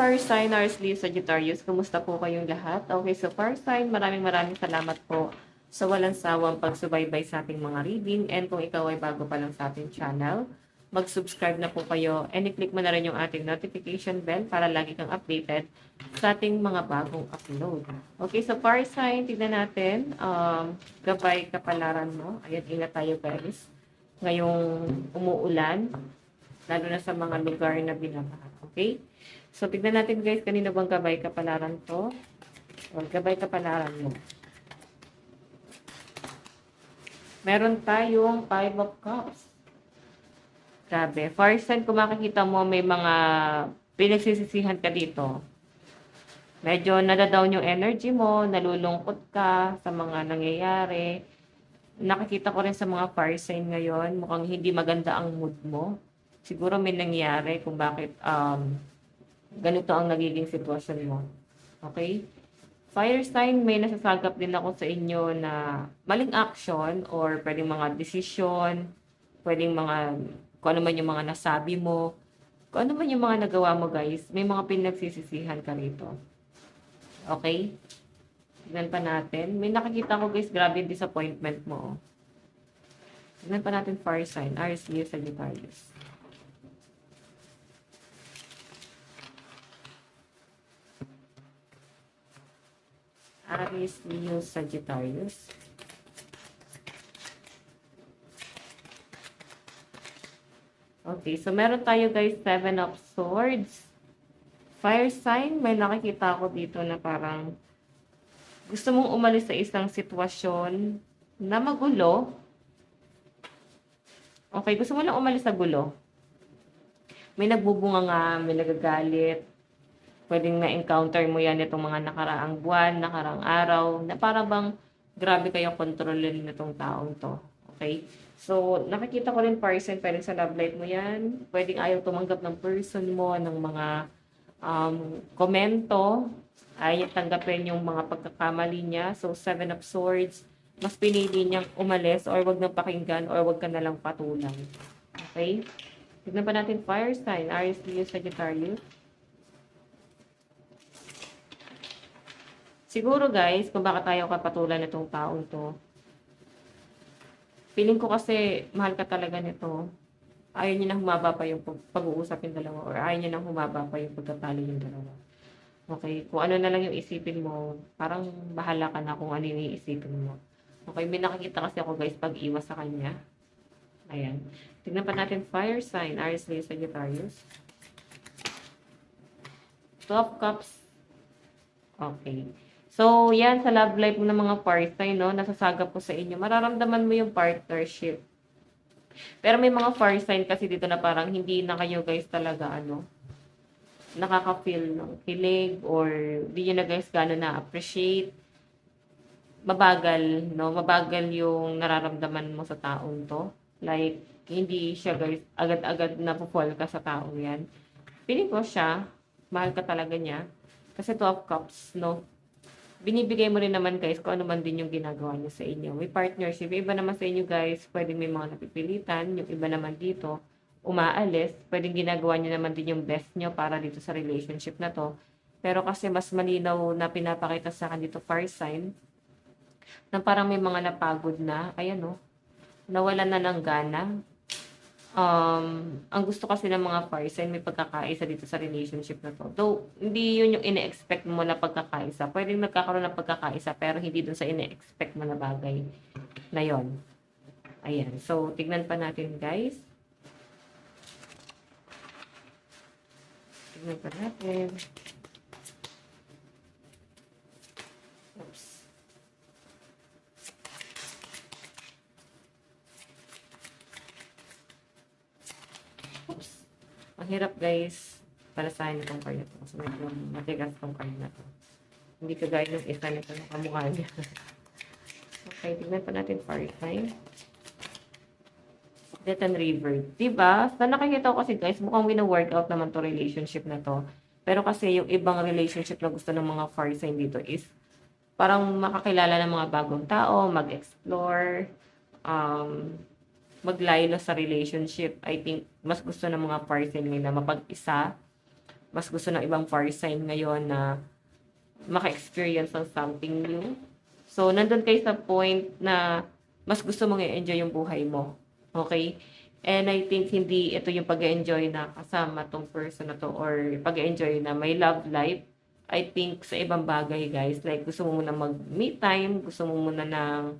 fire sign, Aries, Leo, Sagittarius. Kumusta po kayong lahat? Okay, so fire sign, maraming salamat po sa walang sawang pagsubaybay sa ating mga reading. And kung ikaw ay bago pa lang sa ating channel, mag-subscribe na po kayo and i-click mo na rin yung ating notification bell para lagi kang updated sa ating mga bagong upload. Okay, so fire sign, tignan natin. Gabay kapalaran mo. Ayan, ingat tayo guys. Ngayong umuulan, lalo na sa mga lugar na binabaha. Okay? So, tignan natin guys, kanino bang gabay kapalaran to? O, gabay kapalaran mo. Meron tayong 5 of Cups. Grabe. Fire sign, kung makikita mo, may mga pinagsisisihan ka dito. Medyo nadadown yung energy mo, nalulungkot ka sa mga nangyayari. Nakikita ko rin sa mga fire sign ngayon, mukhang hindi maganda ang mood mo. Siguro may nangyari kung bakit ganito ang nagiging sitwasyon mo. Okay? Fire sign, may nasasagap din ako sa inyo na maling action or pwedeng mga decision, pwedeng mga, kung ano man yung mga nasabi mo, kung ano man yung mga nagawa mo guys, may mga pinagsisisihan ka rito. Okay? Tignan pa natin. May nakikita ko guys, grabe yung disappointment mo. Tignan pa natin fire sign, Aries, Leo, Sagittarius. Aries, Leo, Sagittarius. Okay, so meron tayo guys 7 of Swords. Fire sign, may nakikita ako dito na parang gusto mong umalis sa isang sitwasyon na magulo. Okay, gusto mo lang umalis sa gulo. May nagbubunga nga, may nagagalit. Pwedeng na-encounter mo yan itong mga nakaraang buwan, nakaraang araw, na parang bang grabe kayong kontrolin nitong taong to. Okay? So, nakikita ko rin person, pwedeng sa love life mo yan. Pwedeng ayaw tumanggap ng person mo, ng mga komento. Ayaw tanggapin yung mga pagkakamali niya. So, 7 of Swords, mas pinili niyang umalis or wag nang pakinggan or wag ka nalang patulang. Okay? Tignan pa natin fire sign, Aries, Leo, Sagittarius. Siguro guys, kung bakit tayo kapatulan nitong taong to, feeling ko kasi mahal ka talaga nito. Ayaw niya na humaba pa yung pag-uusap yung dalawa or ayaw niya na humaba pa yung pagtatalo yung dalawa. Okay, kung ano na lang yung isipin mo, parang bahala ka na kung ano yung iisipin mo. Okay, may nakikita kasi ako guys pag-iwas sa kanya. Ayan. Tignan pa natin fire sign, Aries, Leo, Sagittarius. 12 cups. Okay. So, yan sa love life mo ng mga fire sign, no? Nasasagap ko sa inyo. Mararamdaman mo yung partnership. Pero may mga fire sign kasi dito na parang hindi na kayo guys talaga, nakaka-feel ng kilig or hindi nyo na guys gano'n na-appreciate. Mabagal, no? Mabagal yung nararamdaman mo sa taong to. Like, hindi siya guys agad-agad na fall ka sa taong yan. Feeling ko siya, mahal ka talaga niya. Kasi 12 cups, no? Binibigay mo rin naman guys kung ano man din yung ginagawa niya sa inyo. May partnership. Yung iba naman sa inyo guys, pwedeng may mga napipilitan. Yung iba naman dito, umaalis. Pwedeng ginagawa niyo naman din yung best niyo para dito sa relationship na to. Pero kasi mas malinaw na pinapakita sa akin dito fire sign, na parang may mga napagod na, ayan no, nawalan na ng gana. Ang gusto kasi ng mga fire sign, may pagkakaisa dito sa relationship na to. Though, hindi yun yung ine-expect mo na pagkakaisa. Pwedeng nagkakaroon ng pagkakaisa, pero hindi dun sa ine-expect mo na bagay na yon. Ayan. So, tignan pa natin, guys. Tignan pa natin. Oops. Oops. Ang hirap guys para sa akin itong card na to. So, medyo matigas itong card na to. Hindi kagaya ng isa nito na kamukha niya. Okay, tignan pa natin fire sign. Death and River. Diba? Sa nakikita ko kasi guys, mukhang wina-workout naman to relationship na to. Pero kasi yung ibang relationship na gusto ng mga fire sign dito is parang makakilala ng mga bagong tao, mag-explore, maglaylo sa relationship. I think mas gusto ng mga fire sign nila mapag-isa, mas gusto ng ibang fire sign ngayon na maka-experience ng something new. So, nandun kayo sa point na mas gusto mong i-enjoy yung buhay mo. Okay? And I think hindi ito yung pag-enjoy na kasama tong person na to or pag-enjoy na may love life. I think sa ibang bagay, guys, like gusto mo muna mag-me time, gusto mo muna ng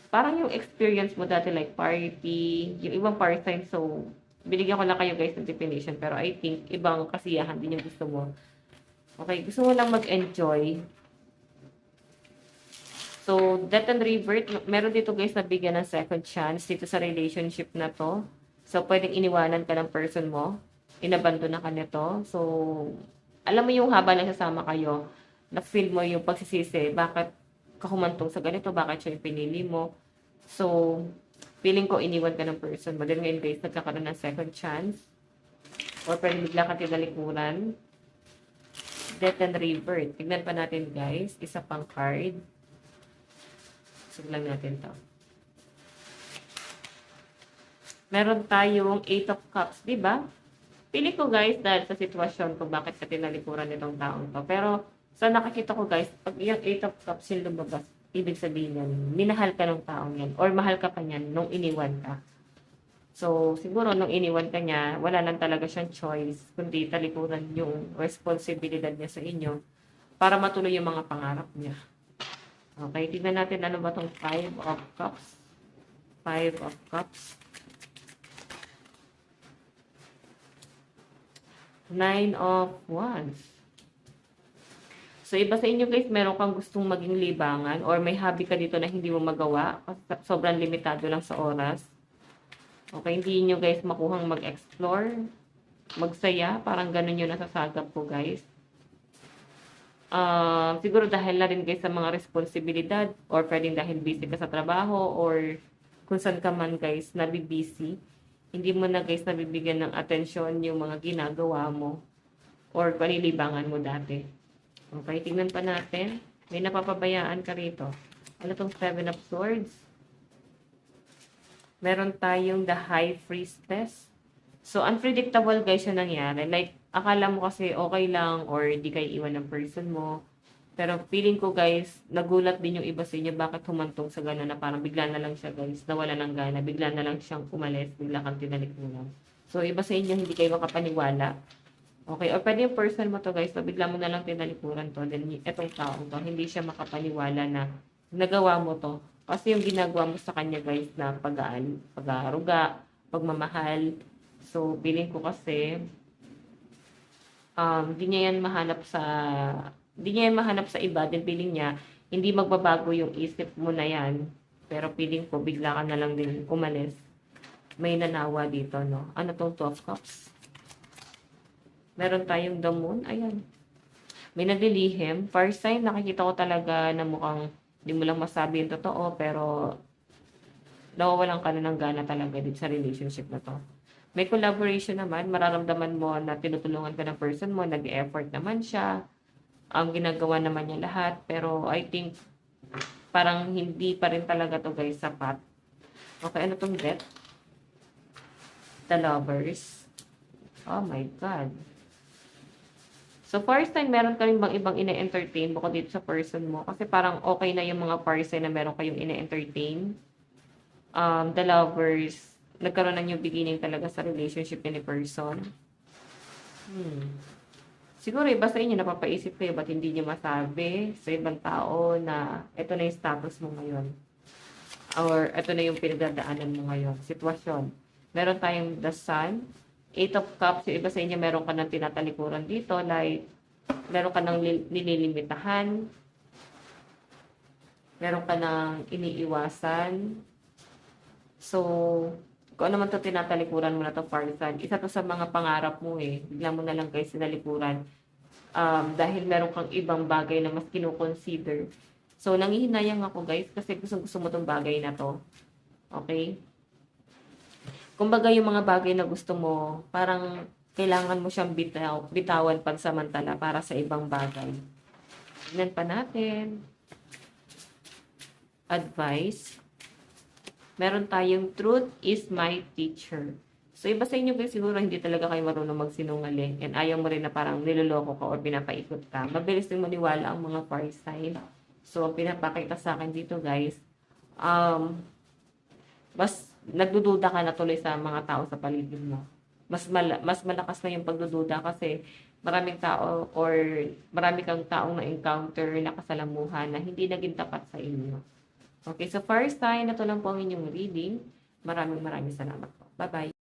parang yung experience mo dati like party, yung ibang part time. So, binigyan ko na kayo guys ng definition pero I think ibang kasiyahan din yung gusto mo. Okay, gusto mo lang mag-enjoy. So, death and rebirth, meron dito guys na bigyan ng second chance dito sa relationship na to. So, pwedeng iniwanan ka ng person mo, inabandon na ka nito. So, alam mo yung habang nagsasama kayo, na-feel mo yung pagsisisi, bakit ka humantong sa ganito, bakit siya yung pinili mo. So, feeling ko iniwan ka ng person mo. Then ngayon guys, nagkakaroon ng second chance. Or pwede bigla ka tinalikuran. Death and rebirth. Tignan pa natin guys, isa pang card. Lang natin to. Meron tayong 8 of Cups, di ba? Pili ko guys dahil sa sitwasyon ko bakit ka tinalikuran nitong taong to. Pero sa nakikita ko guys, pag yung 8 of Cups yung lumabas, ibig sabihin yan, minahal ka ng taong yan or mahal ka pa niyan nung iniwan ka. So, siguro nung iniwan ka niya, wala nang talaga siyang choice kundi talikuran yung responsibilidad niya sa inyo para matuloy yung mga pangarap niya. Okay, tignan natin ano ba itong 5 of Cups. 5 of Cups. 9 of Wands. So, iba sa inyo guys, meron kang gustong maging libangan or may hobby ka dito na hindi mo magawa kasi sobrang limitado lang sa oras. Okay, hindi nyo guys makuhang mag-explore, magsaya, parang ganun yung nasasagap ko guys. Siguro dahil na rin guys sa mga responsibilidad or pwedeng dahil busy ka sa trabaho or kung saan ka man guys nabibusy, hindi mo na guys nabibigyan ng atensyon yung mga ginagawa mo or panilibangan mo dati. Okay, tingnan pa natin. May napapabayaan ka rito. Ano tong 7 of Swords? Meron tayong the High Priestess. So, unpredictable guys yung nangyari. Like, akala mo kasi okay lang or di kayo iwan ng person mo. Pero feeling ko guys, nagulat din yung iba sa inyo bakit humantong sa gano'n na parang bigla na lang siya guys, nawala ng gana, bigla na lang siyang umalis, bigla kang tinalikuran. So, iba sa inyo, hindi kayo makapaniwala. Okay, or pwede yung person mo to guys, so bigla mo na lang tinalikuran to, then etong taong to, hindi siya makapaniwala na nagawa mo to. Kasi yung ginagawa mo sa kanya guys na pag-aaruga, pagmamahal. So, feeling ko kasi, di niya yan mahanap sa iba, din feeling niya, hindi magbabago yung isip mo na yan. Pero feeling ko, bigla ka na lang din umalis. May nanawa dito, no? Ano tong 2 of Cups? Meron tayong the Moon, ayan. May nadilihim. First sign, nakikita ko talaga na mukhang hindi mo lang masabi yung totoo, pero nawawalan ka na ng gana talaga dito sa relationship na to. May collaboration naman, mararamdaman mo na tinutulungan ka ng person mo, nag-effort naman siya, ginagawa naman niya lahat, pero I think parang hindi pa rin talaga to guys sapat. Okay, ano tong Death? The Lovers. Oh my God. So, first time, meron kayong bang ibang ine-entertain bukod dito sa person mo? Kasi parang okay na yung mga person na meron kayong ine-entertain. The Lovers, nagkaroon na new beginning talaga sa relationship ni person. Siguro iba sa inyo, napapaisip kayo, ba't hindi nyo masabi sa ibang tao na ito na yung status mo ngayon? Or ito na yung pinagdadaanan mo ngayon. Sitwasyon. Meron tayong the Sun, 8 of Cups, yung iba sa inyo, meron ka ng tinatalikuran dito, like, meron ka ng nililimitahan, meron ka ng iniiwasan. So, kung ano man ito tinatalikuran mo na ito, Farsan, isa to sa mga pangarap mo eh. Bigla mo na lang guys sinalikuran. Dahil meron kang ibang bagay na mas kinukonsider. So, nangihinayang ako guys kasi gusto mo itong bagay na to. Okay? Kumbaga yung mga bagay na gusto mo, parang kailangan mo siyang bitawan pansamantala para sa ibang bagay. Tignan pa natin. Advice. Meron tayong truth is my teacher. So, So, iba sa inyo guys, siguro hindi talaga kayo marunong magsinungaling and ayaw mo rin na parang niloloko ka or pinapaikot ka. Mabilis din maniwala ang mga fire sign. So, ang pinapakita sa akin dito guys, mas nagdududa ka na tuloy sa mga tao sa paligid mo. Mas malakas na yung pagdududa kasi maraming tao or marami kang taong na-encounter na kasalamuhan na hindi naging tapat sa inyo. Okay, so first time, ito lang po ang inyong reading. Maraming salamat po. Bye-bye.